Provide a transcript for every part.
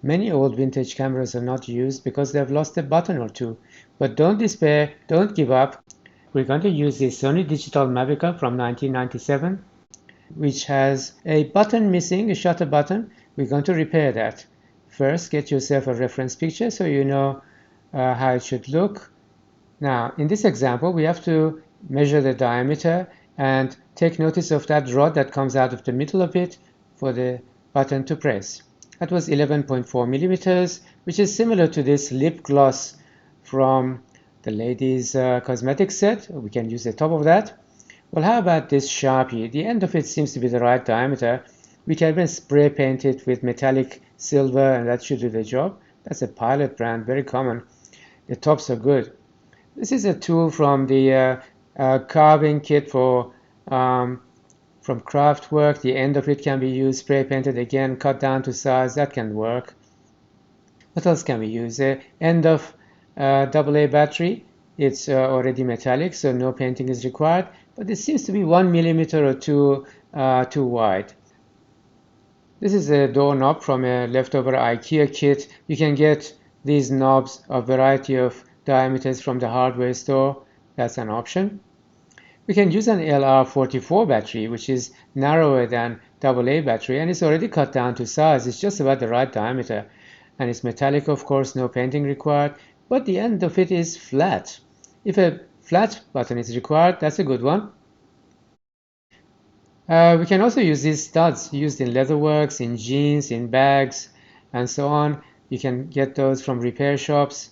Many old vintage cameras are not used because they have lost a button or two. But don't despair, don't give up. We're going to use the Sony Digital Mavica from 1997, which has a button missing, a shutter button. We're going to repair that. First, get yourself a reference picture so you know how it should look. Now, in this example, we have to measure the diameter and take notice of that rod that comes out of the middle of it for the button to press. That was 11.4 millimeters, which is similar to this lip gloss from the ladies' cosmetic set. We can use the top of that. Well, how about this Sharpie? The end of it seems to be the right diameter. We can even spray paint it with metallic silver, and that should do the job. That's a Pilot brand, very common. The tops are good. This is a tool from the carving kit for from Craftwork. The end of it can be used, spray painted again, cut down to size. That can work. What else can we use? End of AA battery. It's already metallic, so no painting is required. But it seems to be 1 millimeter or two too wide. This is a door knob from a leftover IKEA kit. You can get these knobs of variety of diameters from the hardware store. That's an option. We can use an LR44 battery, which is narrower than AA battery, and it's already cut down to size. It's just about the right diameter. And it's metallic, of course, no painting required, but the end of it is flat. If a flat button is required, that's a good one. We can also use these studs used in leatherworks, in jeans, in bags, and so on. You can get those from repair shops.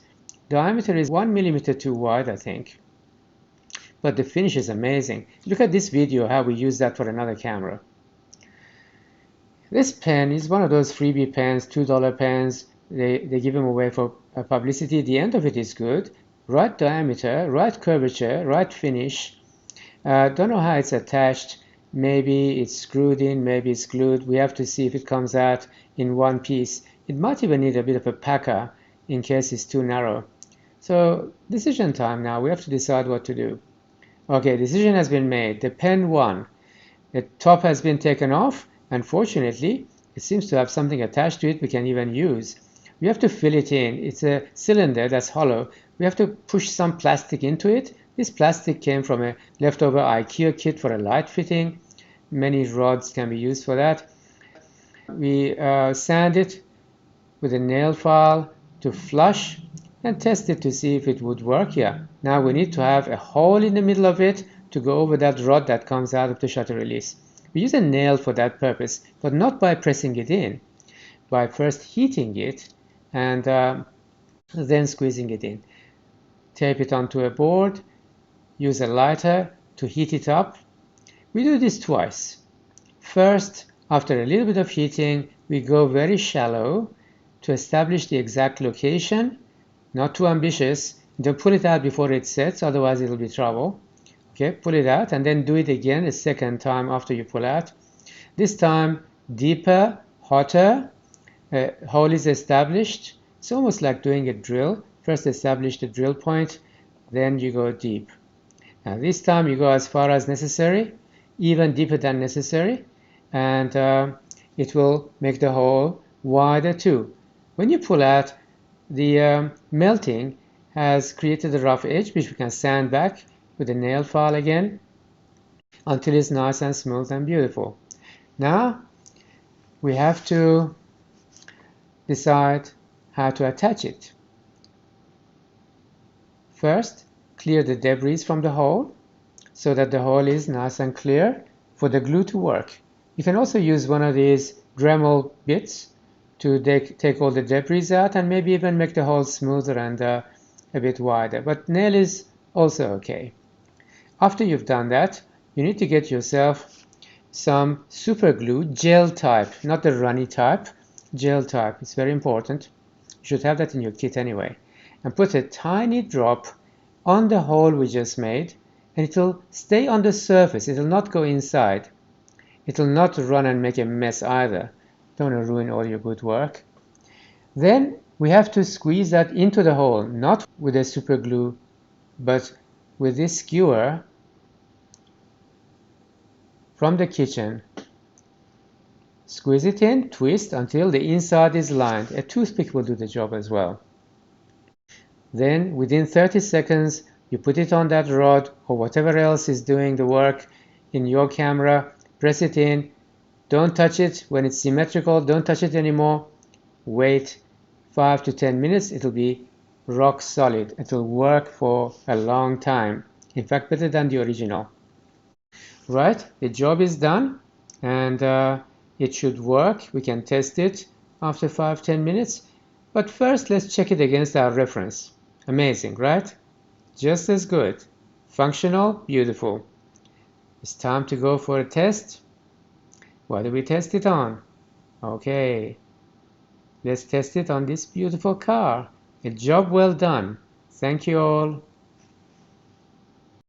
Diameter is 1 millimeter too wide, I think. But the finish is amazing. Look at this video, how we use that for another camera. This pen is one of those freebie pens, $2 pens. They give them away for publicity. The end of it is good. Right diameter, right curvature, right finish. Don't know how it's attached. Maybe it's screwed in, maybe it's glued. We have to see if it comes out in one piece. It might even need a bit of a packer in case it's too narrow. So decision time now. We have to decide what to do. Okay, decision has been made. The pen won. The top has been taken off, and fortunately, it seems to have something attached to it we can even use. We have to fill it in. It's a cylinder that's hollow. We have to push some plastic into it. This plastic came from a leftover IKEA kit for a light fitting. Many rods can be used for that. We sand it with a nail file to flush and test it to see if it would work here. Now we need to have a hole in the middle of it to go over that rod that comes out of the shutter release. We use a nail for that purpose, but not by pressing it in, by first heating it and then squeezing it in. Tape it onto a board, use a lighter to heat it up. We do this twice. First, after a little bit of heating, we go very shallow to establish the exact location. Not too ambitious. Don't pull it out before it sets, otherwise it'll be trouble. Okay, pull it out and then do it again a second time after you pull out. This time deeper, hotter. A hole is established. It's almost like doing a drill. First establish the drill point, then you go deep. Now this time you go as far as necessary, even deeper than necessary, and it will make the hole wider too. When you pull out, the melting has created a rough edge which we can sand back with a nail file again until it's nice and smooth and beautiful. Now we have to decide how to attach it. First, clear the debris from the hole so that the hole is nice and clear for the glue to work. You can also use one of these Dremel bits to take all the debris out and maybe even make the hole smoother and a bit wider. But nail is also okay. After you've done that, you need to get yourself some super glue, gel type, not the runny type, gel type. It's very important. You should have that in your kit anyway. And put a tiny drop on the hole we just made, and it will stay on the surface. It will not go inside. It will not run and make a mess either. Don't want to ruin all your good work. Then we have to squeeze that into the hole, not with a super glue, but with this skewer from the kitchen. Squeeze it in, twist until the inside is lined. A toothpick will do the job as well. Then within 30 seconds, you put it on that rod or whatever else is doing the work in your camera, press it in, don't touch it. When it's symmetrical, don't touch it anymore. Wait 5 to 10 minutes, it'll be rock solid. It'll work for a long time. In fact, better than the original. Right, the job is done and it should work. We can test it after 5-10 minutes. But first, let's check it against our reference. Amazing, right? Just as good. Functional, beautiful. It's time to go for a test. What do we test it on? Okay, let's test it on this beautiful car. A job well done. Thank you all.